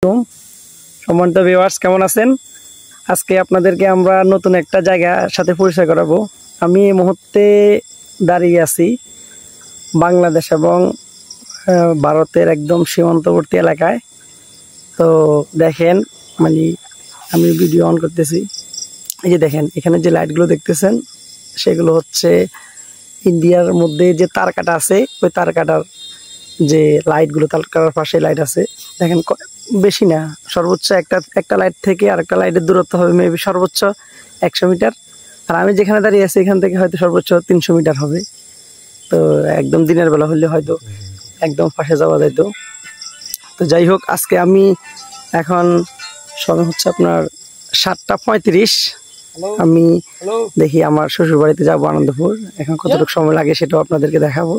সম্মানিত ভিউয়ার্স, কেমন আছেন? আজকে আপনাদেরকে আমরা নতুন একটা জায়গার সাথে পরিচয় করাবো। আমি এই মুহূর্তে দাঁড়িয়ে আছি বাংলাদেশ এবং ভারতের একদম সীমান্তবর্তী এলাকায়। তো দেখেন, মানে আমি ভিডিও অন করতেছি। এই যে দেখেন, এখানে যে লাইটগুলো দেখতেছেন সেগুলো হচ্ছে ইন্ডিয়ার মধ্যে যে তার কাটা আছে, ওই তার কাটার যে লাইটগুলো, তার কাটার পাশে লাইট আছে। দেখেন বেশি না, সর্বোচ্চ একটা লাইট থেকে আরেকটা লাইটের দূরত্ব হবে মেবি সর্বোচ্চ 100 মিটার। আর আমি যেখানে দাঁড়িয়ে আছি এখান থেকে হয়তো সর্বোচ্চ 300 মিটার হবে। তো একদম দিনের বেলা হলে হয়তো একদম পাশে যাওয়া যেত। তো যাই হোক, আজকে আমি এখন সময় হচ্ছে আপনার 7:35। আমি দেখি আমার শ্বশুর বাড়িতে যাবো আনন্দপুর। এখন কতটুকু সময় লাগে সেটাও আপনাদেরকে দেখাবো।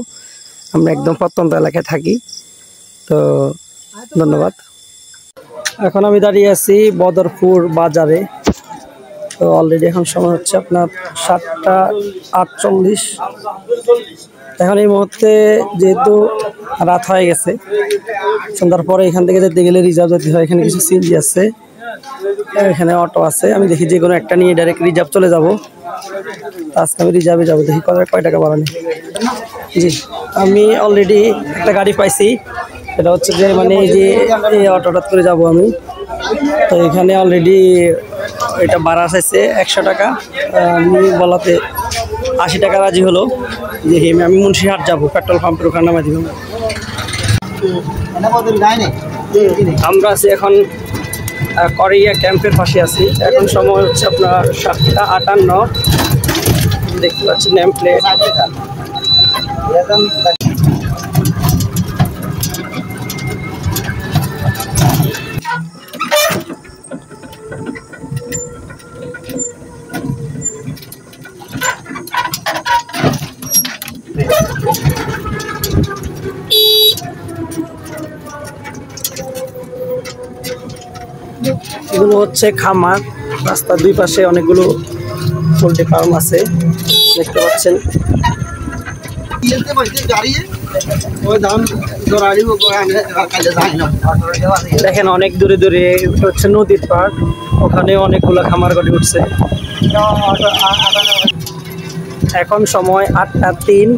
আমরা একদম প্রত্যন্ত এলাকায় থাকি। তো ধন্যবাদ। এখন আমি দাঁড়িয়ে আছি বদরপুর বাজারে। তো অলরেডি এখন সময় হচ্ছে আপনার 7:48। এখন এই মুহূর্তে যেহেতু রাত হয়ে গেছে, সন্ধ্যার পরে এখান থেকে যেতে গেলে রিজার্ভ যেতে হয়। এখানে কিছু সিএনজি আছে, এখানে অটো আছে। আমি দেখি যে কোনো একটা নিয়ে ডাইরেক্ট রিজার্ভ চলে যাব। আজকে আমি রিজার্ভে যাবো, দেখি কয় টাকা বাড়ানি। জি, আমি অলরেডি একটা গাড়ি পাইছি। এটা হচ্ছে যে মানে এই অটোটা করে যাব আমি। তো এখানে অলরেডি এটা ভাড়া চাইছে 100 টাকা। আমি বলাতে 80 টাকা রাজি হলো। দেখি আমি মুন্সিহাট যাবো, পেট্রোল পাম্পের ওখানে নামাই দিব। আমরা আছি এখন করিয়া ক্যাম্পের পাশে আছি। এখন সময় হচ্ছে আপনার 7:58। দেখতে পাচ্ছি নেম প্লেট। এগুলো হচ্ছে খামার। রাস্তার দুই পাশে অনেকগুলো পোল্ট্রি ফার্ম আছে, দেখতে পাচ্ছেন। দেখেন অনেক দূরে দূরে হচ্ছে নদীর পাড়, ওখানে অনেকগুলো খামার গড়ে উঠছে। এখন সময় 8:03।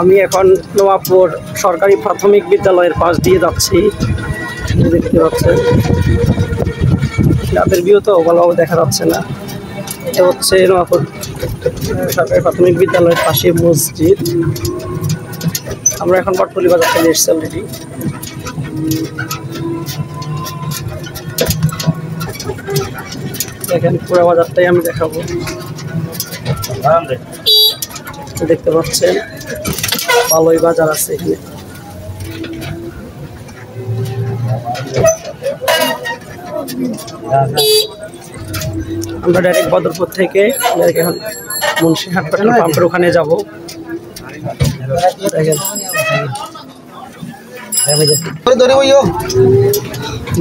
আমি এখন নোয়াপুর সরকারি প্রাথমিক বিদ্যালয়ের পাশ দিয়ে যাচ্ছি। দেখতে পাচ্ছেন রাতের ভিউ তো ভালোভাবে দেখা যাচ্ছে না। এটা হচ্ছে নোয়াপুর সরকারি প্রাথমিক বিদ্যালয়ের পাশে মসজিদ। আমরা এখন বটতলী বাজার চলে এসেছি অলরেডি। দেখেন পুরো বাজারটাই আমি দেখাবো। দেখতে পাচ্ছেন ভালোই বাজার আছে এখানে। আমরা ডাইরেক্ট বদরপুর থেকে এখন মুন্সিহাট পেট্রোল পাম্পের ওখানে যাব।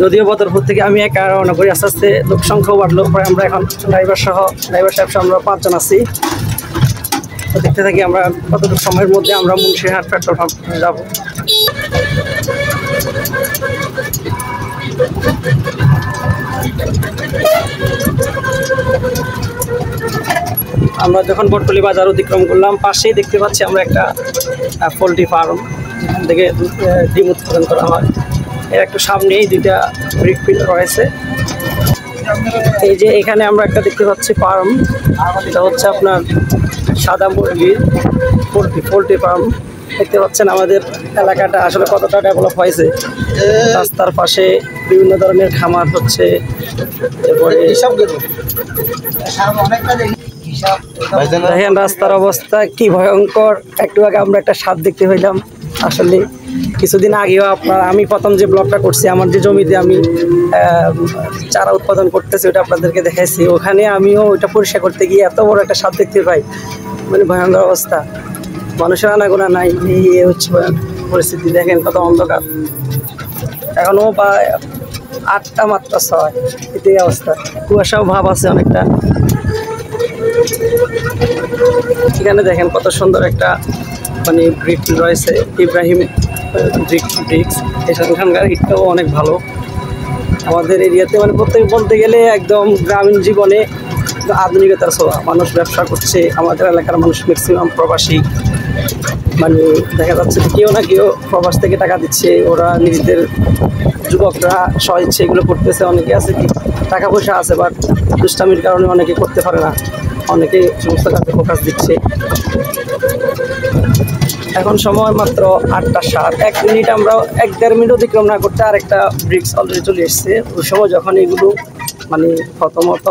যদিও বদরপুর থেকে আমি একা রওনা করি, আস্তে আস্তে লোক সংখ্যাও বাড়লো। পরে আমরা এখন ড্রাইভার সাহেব আমরা 5 জন আছি। তো দেখতে থাকি আমরা কতটুকু সময়ের মধ্যে আমরা মুন্সিহাট পেট্রোল পাম্প যাব। আমরা যখন বটতলী বাজার অতিক্রম করলাম, পাশেই দেখতে পাচ্ছি আমরা একটা পোলট্রি ফার্ম, যেখান থেকে ডিম উৎপাদন করা হয়। এর একটু সামনেই 2টা ব্রিক ফিল্ড রয়েছে। এই যে এখানে আমরা একটা দেখতে পাচ্ছি ফার্ম, এটা হচ্ছে আপনার সাদা মুরগির পোলট্রি ফার্ম। দেখতে পাচ্ছেন আমাদের এলাকাটা আসলে কতটা ডেভেলপ হয়েছে। রাস্তার পাশে বিভিন্ন ধরনের খামার হচ্ছে। এরপরে দেখেন রাস্তার অবস্থা কি ভয়ঙ্কর। একটু আগে আমরা একটা সাপ দেখতে হইলাম। আসলে কিছুদিন আগেও আমি প্রথম যে ব্লগটা করছি, আমার যে জমিতে আমি চারা উৎপাদন করতেছি, ওটা আপনাদেরকে দেখাইছি। ওখানে আমিও ওইটা পরিষ্কার করতে গিয়ে এত বড় একটা সাপ দেখতে পাই, মানে ভয়ঙ্কর অবস্থা। মানুষের আনাগোনা নাই, এই হচ্ছে পরিস্থিতি। দেখেন কত অন্ধকার। এখনও বা 8টা মাত্র 6, এটাই অবস্থা। কুয়াশাও ভাব আছে অনেকটা। এখানে দেখেন কত সুন্দর একটা মানে ব্রিক রয়েছে, ইব্রাহিম ব্রিক্স। এখানকার ইটটাও অনেক ভালো। আমাদের এরিয়াতে মানে প্রত্যেক বলতে গেলে একদম গ্রামীণ জীবনে আধুনিকতার ছোঁয়া। মানুষ ব্যবসা করছে, আমাদের এলাকার মানুষ ম্যাক্সিমাম প্রবাসী। মানে দেখা যাচ্ছে কেউ না কেউ প্রবাস থেকে টাকা দিচ্ছে, ওরা নিজেদের যুবকরা স্বইচ্ছে এগুলো করতেছে। অনেকে আছে কি টাকা পয়সা আছে, বাট দুষ্টামির কারণে অনেকে করতে পারে না, অনেকে সমস্ত কাজে ফোকাস দিচ্ছে। এখন সময় মাত্র 8:07, 1 মিনিট, আমরা 1-1.5 মিনিট অতিক্রম না করতে আরেকটা ব্রিক্স অলরেডি চলে এসছে। ওই সময় যখন এগুলো মানে প্রথমত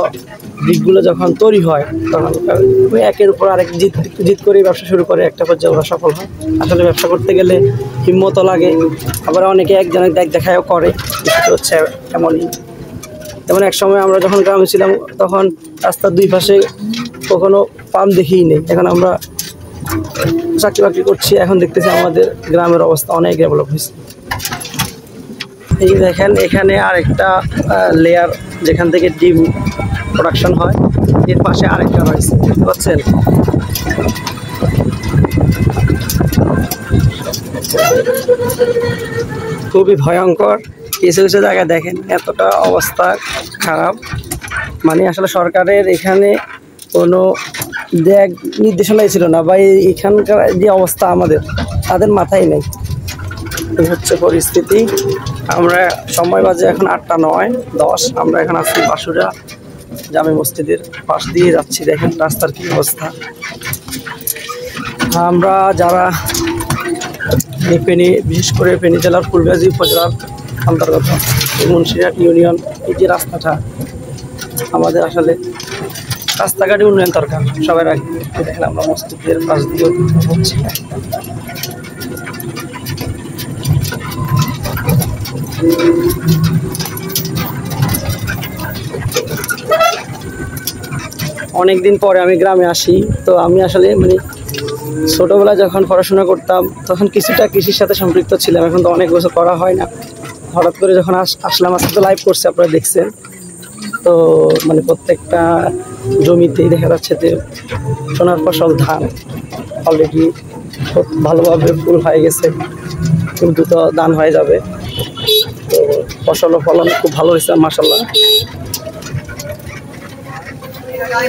ব্রিকগুলো যখন তৈরি হয় তখন একের উপর আরেক জিত করে ব্যবসা শুরু করে, একটা পর্যায়ে ওরা সফল হয়। আসলে ব্যবসা করতে গেলে হিম্মতও লাগে, আবার অনেকে একজনের দেখায়ও করে, বিষয়টা হচ্ছে এমনই। যেমন এক সময় আমরা যখন গ্রামে ছিলাম তখন রাস্তার দুই পাশে কখনো পাম্প দেখিই নেই। এখন আমরা চাকরি বাকরি করছি, এখন দেখতেছি আমাদের গ্রামের অবস্থা অনেক ডেভেলপ হয়েছে। এই দেখেন এখানে আরেকটা লেয়ার যেখান থেকে ডিম প্রোডাকশন হয়, এর পাশে আরেকটা রয়েছে, দেখতে পাচ্ছেন। খুবই ভয়ঙ্কর কিছু কিছু জায়গায় দেখেন, এতটা অবস্থা খারাপ। মানে আসলে সরকারের এখানে কোনো নির্দেশনাই ছিল না, বা এখানকার যে অবস্থা আমাদের তাদের মাথায় নেই। এই হচ্ছে পরিস্থিতি। আমরা সময় বাজে এখন 8:09-10। আমরা এখন আছি বাসুরা জামে মসজিদের পাশ দিয়ে যাচ্ছি। দেখেন রাস্তার কি অবস্থা। আমরা যারা ফেনী, বিশেষ করে ফেনী জেলার ফুলগাজী উপজেলার অন্তর্গত মুন্সিরহাট ইউনিয়ন, এই যে রাস্তাটা আমাদের আসলে রাস্তাঘাটে উন্নয়ন দরকার সবার আগে। দেখেন আমরা মসজিদের পাশ দিয়ে হচ্ছি। অনেকদিন পরে আমি গ্রামে আসি, তো আমি আসলে মানে ছোটোবেলায় যখন পড়াশোনা করতাম তখন কিছুটা কৃষির সাথে সম্পৃক্ত ছিলাম, এখন তো অনেক বছর করা হয় না। হঠাৎ করে যখন আসলাম, আজকে তো লাইভ করছে আপনারা দেখছেন, তো মানে প্রত্যেকটা জমিতেই দেখা যাচ্ছে যে সোনার ফসল ধান অলরেডি খুব ভালোভাবে ফুল হয়ে গেছে, খুব দ্রুত ধান হয়ে যাবে। তো ফসল ফলন খুব ভালো হয়েছে মাশাআল্লাহ।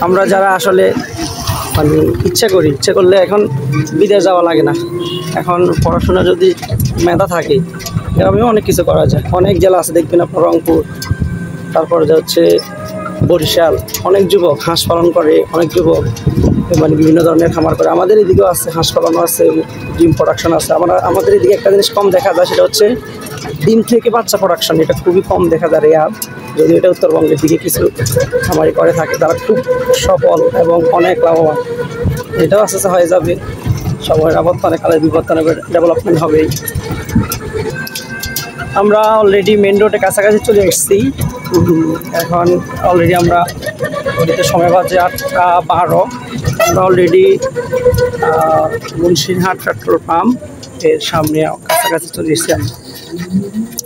আমরা যারা আসলে মানে ইচ্ছা করলে এখন বিদেশ যাওয়া লাগে না। এখন পড়াশোনা যদি মেধা থাকে গ্রামেও অনেক কিছু করা যায়। অনেক জেলা আছে দেখবেন আপনার, রংপুর, তারপরে হচ্ছে বরিশাল, অনেক যুবক হাঁস পালন করে, অনেক যুবক মানে বিভিন্ন ধরনের খামার করে। আমাদের এদিকেও আছে, হাঁস পালনও আছে, ডিম প্রোডাকশন আছে। আমাদের এদিকে একটা জিনিস কম দেখা যায়, সেটা হচ্ছে ডিম থেকে বাচ্চা প্রোডাকশন। এটা খুবই কম দেখা যায় রেয়ার, যদি এটা উত্তরবঙ্গের দিকে কিছু খামারি করে থাকে, তারা খুব সফল এবং অনেক লাভবান। এটাও আস্তে আস্তে হয়ে যাবে, সময়ের আবর্তনে কালের বিবর্তনে ডেভেলপমেন্ট হবেই। আমরা অলরেডি মেন রোডে কাছাকাছি চলে এসেছি। এখন অলরেডি আমরা ওদিকে সময় বাজে 8:12। আমরা অলরেডি মুন্সিরহাট পেট্রোল পাম্প এর সামনে কাছাকাছি চলে এসেছি।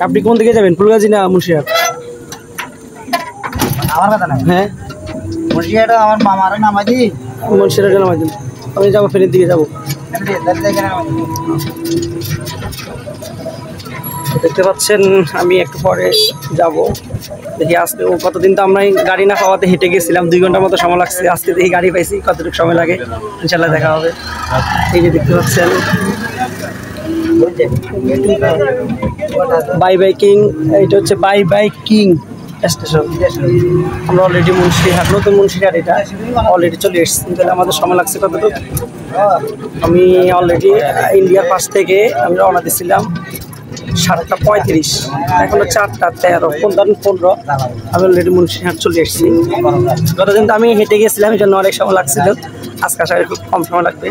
আপনি কোন দিকে যাবেন, ফুলগাজী না মুন্সিরহাট? আমার কথা না, হ্যাঁ মুন্সিরহাট আমার মামার নামাই দি, মুন্সিরহাটে নামাই দিন। আমি যাবো ফেনীর দিকে যাবো। দেখতে পাচ্ছেন আমি একটু পরে যাব, দেখি আসতে ও কতদিন তো আমরা গাড়ি না পাওয়াতে হেঁটে গেছিলাম, 2 ঘন্টার মতো সময় লাগছে। আজকে দেখি গাড়ি পাইছি, কতটুকু সময় লাগে ইনশাল্লাহ দেখা হবে। এই যে দেখতে পাচ্ছেন বাই বাই কিং, এটা হচ্ছে বাই বাই কিং স্টেশন। আমরা অলরেডি মুন্সিরহাট, নতুন মুন্সিরহাট, এটা অলরেডি চলে এসেছি। তাহলে আমাদের সময় লাগছে কতটুকু? আমি অলরেডি ইন্ডিয়ার পাশ থেকে আমি রওনা দিয়েছিলাম 7:35, এখন 4:13, 15 আমি অলরেডি মুন্সিরহাট চলে এসেছি। গতদিন তো আমি হেঁটে গেছিলাম, এই জন্য অনেক সময় লাগছিল, আজকে আশা করি খুব কম সময় লাগবে।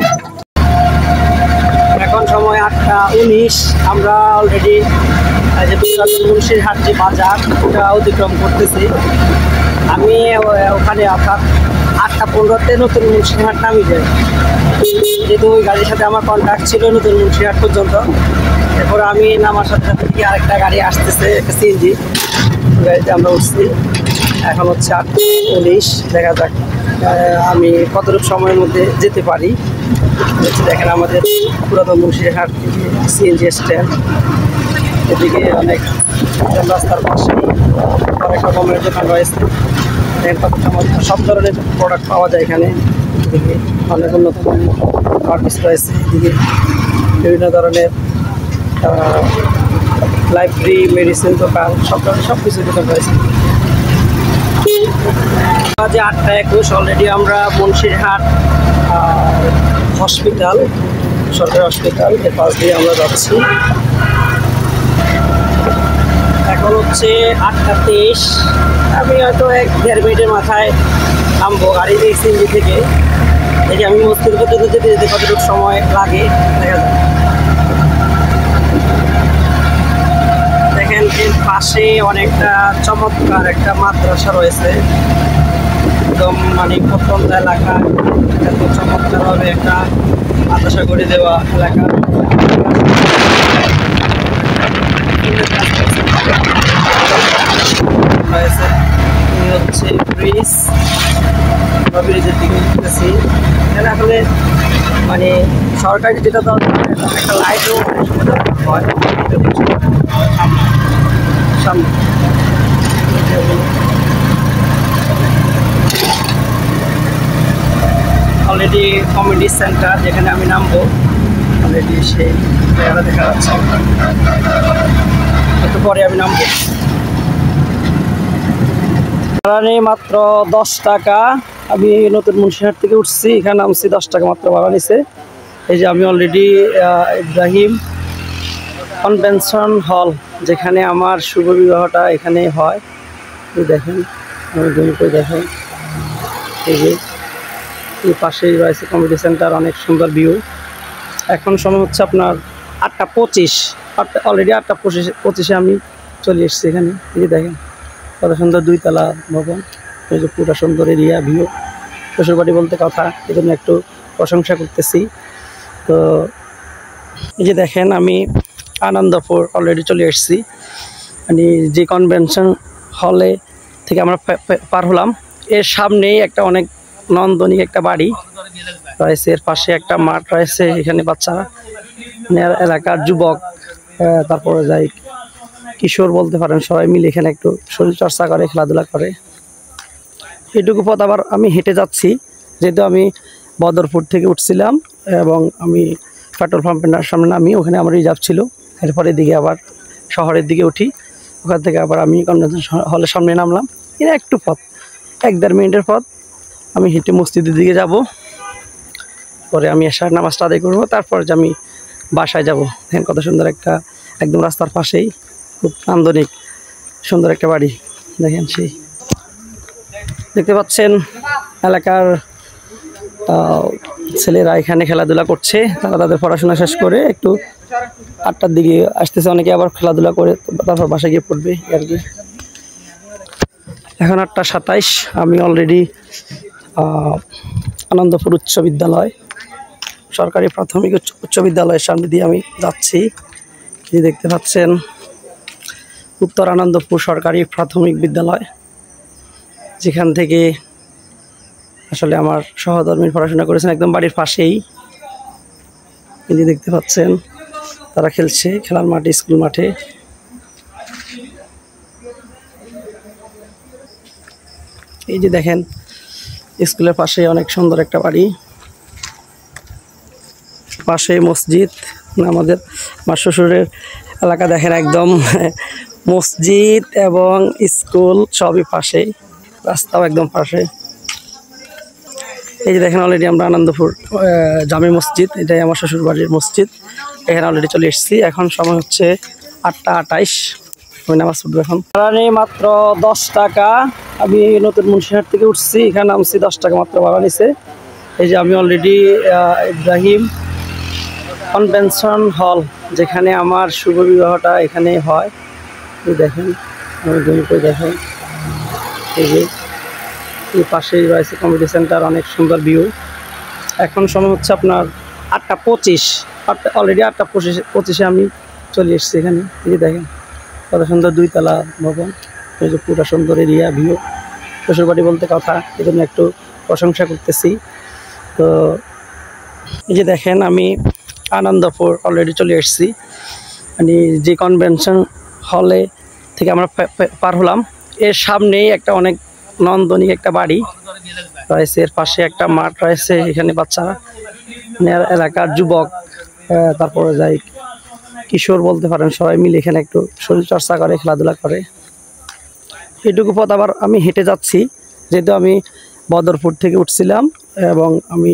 এখন সময় 8:19, আমরা অলরেডি মুন্সিরহাট যে বাজার ওটা অতিক্রম করতেছি। আমি ওখানে অর্থাৎ 8:15-তে নতুন মুন্সিরহাট নামি যাই, যেহেতু ওই গাড়ির সাথে আমার কন্ট্যাক্ট ছিল নতুন মুন্সিরহাট পর্যন্ত। এরপরে আমি নামার সাথে সাথে আরেকটা গাড়ি আসতেছে, একটা সিএনজি গাড়িতে আমরা উঠছি। এখন হচ্ছে 8:19, দেখা যাক আমি কতটুকু সময়ের মধ্যে যেতে পারি। দেখেন আমাদের পুরাতন মুন্সিরহাট সিএনজি স্ট্যান্ড, এদিকে অনেক রাস্তার পাশে অনেকটা কমের দোকান রয়েছে। সব ধরনের প্রোডাক্ট পাওয়া যায় এখানে। এদিকে অনেক উন্নত মানের আর্টিস্ট রয়েছে। এদিকে বিভিন্ন ধরনের লাইব্রেরি, মেডিসিন দোকান, সব ধরনের সব কিছু দোকান রয়েছে। আজ 8:21 অলরেডি আমরা মুন্সিরহাট হসপিটাল, সরকারি হসপিটাল এর পাশ দিয়ে আমরা যাচ্ছি। এখন হচ্ছে 8:23। আমি হয়তো 1-1.5 মিনিটের মাথায় নামবো গাড়ি দিয়ে সিএনজি থেকে। দেখি আমি মসজিদ পর্যন্ত যেতে যেতে কতটুকু সময় লাগে দেখা যায়। দেখেন এর পাশে অনেকটা চমৎকার একটা মাদ্রাসা রয়েছে, একদম মানে প্রত্যন্ত এলাকা, এত চমৎকারভাবে একটা মাদ্রাসা করে দেওয়া এলাকা। রয়েছে হচ্ছে ব্রিজ, ব্রিজের দিকে উঠতেছি। এখানে আসলে মানে সরকারি যেটা দরকার একটা লাইটও হয় সামনে। অলরেডি কমিউনিটি সেন্টার যেখানে আমি নামবো অলরেডি সেই জায়গাটা দেখা যাচ্ছে। একটু পরে আমি নামবো। ভাড়া নেই মাত্র 10 টাকা। আমি নতুন মুন্সিরহাট থেকে উঠছি, এখানে নামছি 10 টাকা মাত্র ভাড়া নিছে। এই যে আমি অলরেডি ইব্রাহিম কনভেনশন হল, যেখানে আমার শুভ বিবাহটা এখানে হয়। দেখেন আমি জমি করে দেখেন, এই যে এই পাশেই রয়েছে কমিউনিটি সেন্টার, অনেক সুন্দর ভিউ। এখন সময় হচ্ছে আপনার 8:25। অলরেডি 8:25 আমি চলে এসেছি এখানে। এই যে দেখেন কত সুন্দর 2 তলা ভবন, এই যে পুরো সুন্দর এরিয়া ভিউ। শ্বশুরবাড়ি বলতে কথা, এই জন্য একটু প্রশংসা করতেছি। তো এই যে দেখেন আমি আনন্দপুর অলরেডি চলে এসেছি। মানে যে কনভেনশন হলে থেকে আমরা পার হলাম, এর সামনেই একটা অনেক নান্দনিক একটা বাড়ি রয়েছে, এর পাশে একটা মাঠ রয়েছে। এখানে বাচ্চারা মানে এলাকার যুবক, তারপরে যাই কিশোর বলতে পারেন, সবাই মিলে এখানে একটু শরীরচর্চা করে, খেলাধুলা করে। এটুকু পথ আবার আমি হেঁটে যাচ্ছি, যেহেতু আমি বদরপুর থেকে উঠছিলাম এবং আমি পেট্রোল পাম্পের সামনে নামি, ওখানে আমার রিজার্ভ ছিল। এরপরে দিকে আবার শহরের দিকে উঠি, ওখান থেকে আবার আমি কনভেনশন হলের সামনে নামলাম। এটা একটু পথ, 1-1.5 মিনিটের পথ। আমি হেঁটে মসজিদের দিকে যাব, পরে আমি এশার নামাজটা আদায় করবো, তারপর যে আমি বাসায় যাব। দেখেন কত সুন্দর একটা, একদম রাস্তার পাশেই খুব নান্দনিক সুন্দর একটা বাড়ি। দেখেন সেই দেখতে পাচ্ছেন এলাকার ছেলেরা এখানে খেলাধুলা করছে। তারা তাদের পড়াশোনা শেষ করে একটু 8টার দিকে আসতেছে, অনেকে আবার খেলাধুলা করে তারপর বাসায় গিয়ে পড়বে আর কি। এখন 8:27। আমি অলরেডি আনন্দপুর উচ্চ বিদ্যালয়, সরকারি প্রাথমিক উচ্চ বিদ্যালয়ের সামনে দিয়ে আমি যাচ্ছি। এই দেখতে পাচ্ছেন উত্তর আনন্দপুর সরকারি প্রাথমিক বিদ্যালয়, যেখান থেকে আসলে আমার সহধর্মীর পড়াশোনা করেছেন, একদম বাড়ির পাশেই। এই যে দেখতে পাচ্ছেন তারা খেলছে, খেলার মাঠে, স্কুল মাঠে। এই যে দেখেন স্কুলের পাশে অনেক সুন্দর একটা বাড়ি, পাশে মসজিদ। আমাদের আমার শ্বশুরের এলাকা দেখেন একদম মসজিদ এবং স্কুল সবই পাশেই, রাস্তাও একদম পাশে। এই যে দেখেন অলরেডি আমরা আনন্দপুর জামে মসজিদ, এটাই আমার শ্বশুর বাড়ির মসজিদ, এখানে অলরেডি চলে এসেছি। এখন সময় হচ্ছে 8:28। আমি নামাজ পড়বো এখন। ভাড়া নেই মাত্র 10 টাকা। আমি নতুন মুন্সিরহাট থেকে উঠছি, এখানে নামছি 10 টাকা মাত্র ভাড়া নিছে। এই যে আমি অলরেডি ইব্রাহিম কনভেনশন হল, যেখানে আমার শুভ বিবাহটা এখানে হয়। দেখেন আমি জমি করে দেখেন, এই যে এই পাশেই রয়েছে কমিউনিটি সেন্টার, অনেক সুন্দর ভিউ। এখন সময় হচ্ছে আপনার 8:25। অলরেডি 8:25 আমি চলে এসেছি এখানে। এই যে দেখেন কত সুন্দর 2 তলা ভবন, এই যে পুরো সুন্দর এরিয়া ভিউ। শ্বশুরবাড়ি বলতে কথা, এই জন্য একটু প্রশংসা করতেছি। তো এই যে দেখেন আমি আনন্দপুর অলরেডি চলে এসেছি। মানে যে কনভেনশন হলে থেকে আমরা পার হলাম। এর সামনেই একটা অনেক নান্দনিক একটা বাড়ি রয়েছে, এর পাশে একটা মাঠ রয়েছে, এখানে বাচ্চারা মানে এলাকার যুবক তারপরে যাই কিশোর বলতে পারেন, সবাই মিলে এখানে একটু শরীর চর্চা করে, খেলাধুলা করে। এটুকু পথ আবার আমি হেঁটে যাচ্ছি, যেহেতু আমি বদরপুর থেকে উঠছিলাম এবং আমি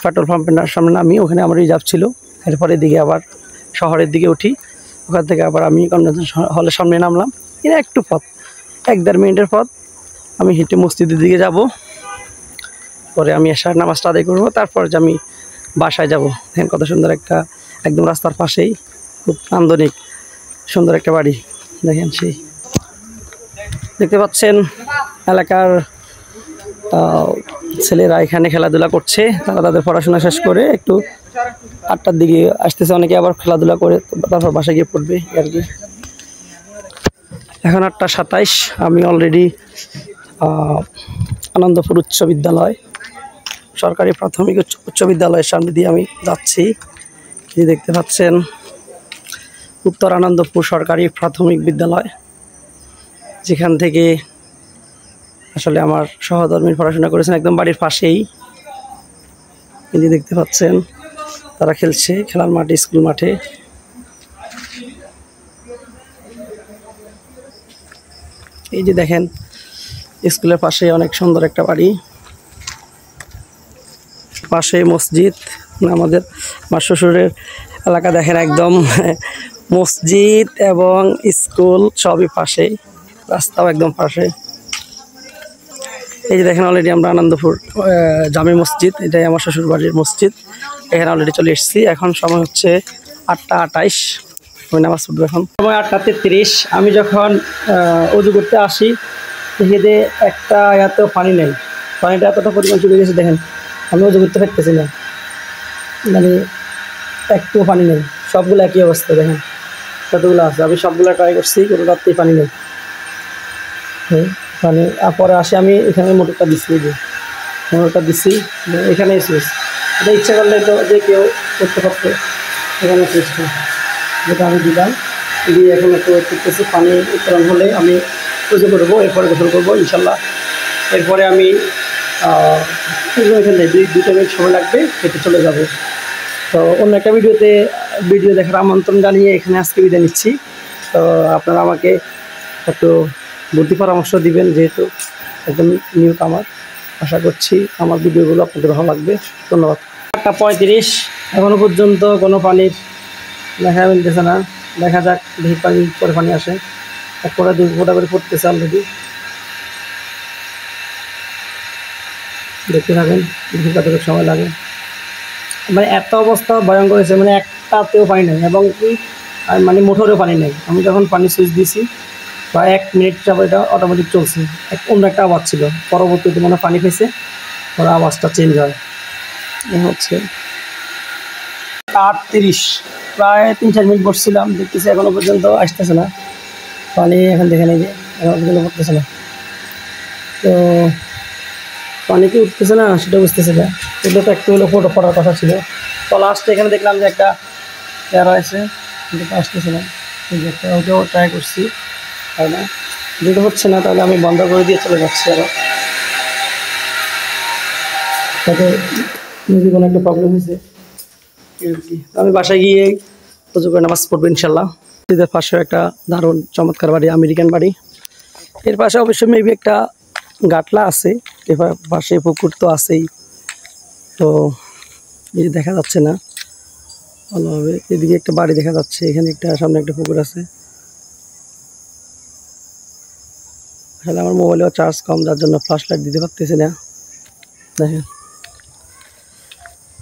পেট্রোল পাম্পের সামনে নামি, ওখানে আমার রিজার্ভ ছিল। এরপরে দিকে আবার শহরের দিকে উঠি, ওখান থেকে আবার আমি কনভেনশন হলের সামনে নামলাম। এটা একটু পথ, 1-1.5 মিনিটের পথ। আমি হেঁটে মসজিদের দিকে যাব, পরে আমি এশার নামাজটা আদায় করবো, তারপর যে আমি বাসায় যাব। দেখেন কত সুন্দর একটা, একদম রাস্তার পাশেই খুব নান্দনিক সুন্দর একটা বাড়ি। দেখেন সেই দেখতে পাচ্ছেন এলাকার ছেলেরা এখানে খেলাধুলা করছে, তারা তাদের পড়াশোনা শেষ করে একটু 8টার দিকে আসতেছে, অনেকে আবার খেলাধুলা করে তারপর বাসায় গিয়ে পড়বে আর কি। এখন 8টা 27, আমি অলরেডি আনন্দপুর উচ্চ বিদ্যালয়, সরকারি প্রাথমিক উচ্চ বিদ্যালয়ের সামনে দিয়ে আমি যাচ্ছি। এই দেখতে পাচ্ছেন উত্তর আনন্দপুর সরকারি প্রাথমিক বিদ্যালয়, যেখান থেকে আসলে আমার সহধর্মীর পড়াশোনা করেছেন, একদম বাড়ির পাশেই। এই যে দেখতে পাচ্ছেন তারা খেলছে, খেলার মাঠে, স্কুল মাঠে। এই যে দেখেন স্কুলের পাশে অনেক সুন্দর একটা বাড়ি, পাশে মসজিদ। আমাদের আমার শ্বশুরের এলাকা দেখেন একদম মসজিদ এবং স্কুল সবই পাশেই, রাস্তাও একদম পাশে। এই যে দেখেন অলরেডি আমরা আনন্দপুর জামে মসজিদ, এটাই আমার শ্বশুর বাড়ির মসজিদ, এখানে অলরেডি চলে এসেছি। এখন সময় হচ্ছে 8টা 28, আমি নামাজ পড়বো এখন। সময় 8টা 33। আমি যখন উজু করতে আসি দেখে যে একটা এত পানি নেই, পানিটা এতটা পরিমাণ চলে গেছে। দেখেন আমি উজু করতে পারতেছি না, মানে একটু পানি নেই, সবগুলো একই অবস্থা। দেখেন কতগুলো আছে, আমি সবগুলো ট্রাই করছি, কোনো রাত্রেই পানি নেই। পানি পরে আসে, আমি এখানে মোটরটা দিচ্ছি, যে মোটরটা দিচ্ছি এখানে সুইচ, এটা ইচ্ছা করলে তো যে কেউ করতে পারতো, এখানে সুইচটা যেটা আমি দিলাম, দিয়ে এখন একটু করতেছি। পানি উত্তোলন হলে আমি পুজো করবো, এরপরে গোসল করবো ইনশাল্লাহ। এরপরে আমি এখানে 2 মিনিট সময় লাগবে, হেঁটে চলে যাব। তো অন্য একটা ভিডিও দেখার আমন্ত্রণ জানিয়ে এখানে আজকে বিদায় নিচ্ছি। তো আপনারা আমাকে একটু বুদ্ধি পরামর্শ দিবেন, যেহেতু একদম নিউ কামার। আশা করছি আমার ভিডিওগুলো আপনাদের ভালো লাগবে। ধন্যবাদ। 8টা 35, এখনও পর্যন্ত কোনো পানির দেখা মিলতেছে না। দেখা যাক, দেখি পানি পরে পানি আসে, 1 ফোঁটা 2 ফোঁটা করে পড়তেছে অলরেডি। দেখতে থাকেন দেখি কতটুকু সময় লাগে। মানে এত অবস্থা ভয়ঙ্কর হয়েছে, মানে একটাতেও পানি নেই, এবং কি মানে মোটরেও পানি নেই। আমি যখন পানি সুইচ দিয়েছি বা 1 মিনিট যাবো, এটা অটোমেটিক চলছে। অন্য একটা আওয়াজ ছিল, পরবর্তীতে মানে পানি পেয়েছে, ওর আওয়াজটা চেঞ্জ হয়। হচ্ছে 8:30, প্রায় 3-4 মিনিট বসছিলাম, দেখতেছি এখনো পর্যন্ত আসতেছে না পানি। এখন দেখে নেই যে এখনো পর্যন্ত পড়তেছে না, তো পানি কি উঠতেছে না সেটা বুঝতেছে না। এগুলো তো একটু হলো ফটো পড়ার কথা ছিল। তো লাস্টে এখানে দেখলাম যে একটা এরা আছে, কিন্তু আসতেছে না। এই যে একটা, ওকেও ট্রাই করছি, তাই না, যদি হচ্ছে না তাহলে আমি বন্ধ করে দিয়ে চলে যাচ্ছি। আবার তাতে যদি কোনো একটা প্রবলেম হয়েছে, আমি বাসায় গিয়ে পুজো করে নামাজ পড়বো ইনশাল্লাহ। এদের পাশে একটা দারুণ চমৎকার বাড়ি, আমেরিকান বাড়ি। এর পাশে অবশ্যই মেবি একটা গাটলা আছে, এবার পাশে পুকুর তো আছেই। তো এই যে দেখা যাচ্ছে না ভালোভাবে, এদিকে একটা বাড়ি দেখা যাচ্ছে, এখানে একটা সামনে একটা পুকুর আছে। আসলে আমার মোবাইলেও চার্জ কম, যার জন্য ফ্ল্যাশ লাইট দিতে পারতেছি না। দেখেন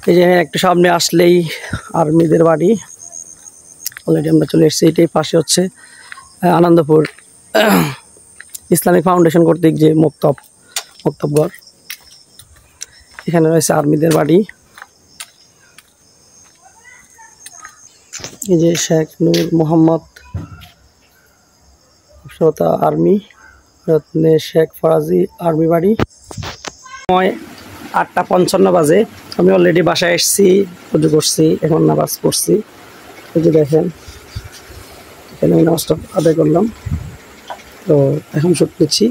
এই যে একটু সামনে আসলেই আর্মিদের বাড়ি, অলরেডি আমরা চলে এসেছি। এটাই পাশে হচ্ছে আনন্দপুর ইসলামিক ফাউন্ডেশন কর্তৃক যে মক্তবঘর, এখানে রয়েছে আর্মিদের বাড়ি। এই যে শেখ নূর মোহাম্মদ আর্মি, রত্নে শেখ ফরাজি আর্মি বাড়ি। সময় 8টা 55 বাজে, আমি অলরেডি বাসায় এসেছি, পুজো করছি, এখন নামাজ পড়ছি। এই যে দেখেন এখানে নামাজটা আদায় করলাম। তো এখন শুট করছি।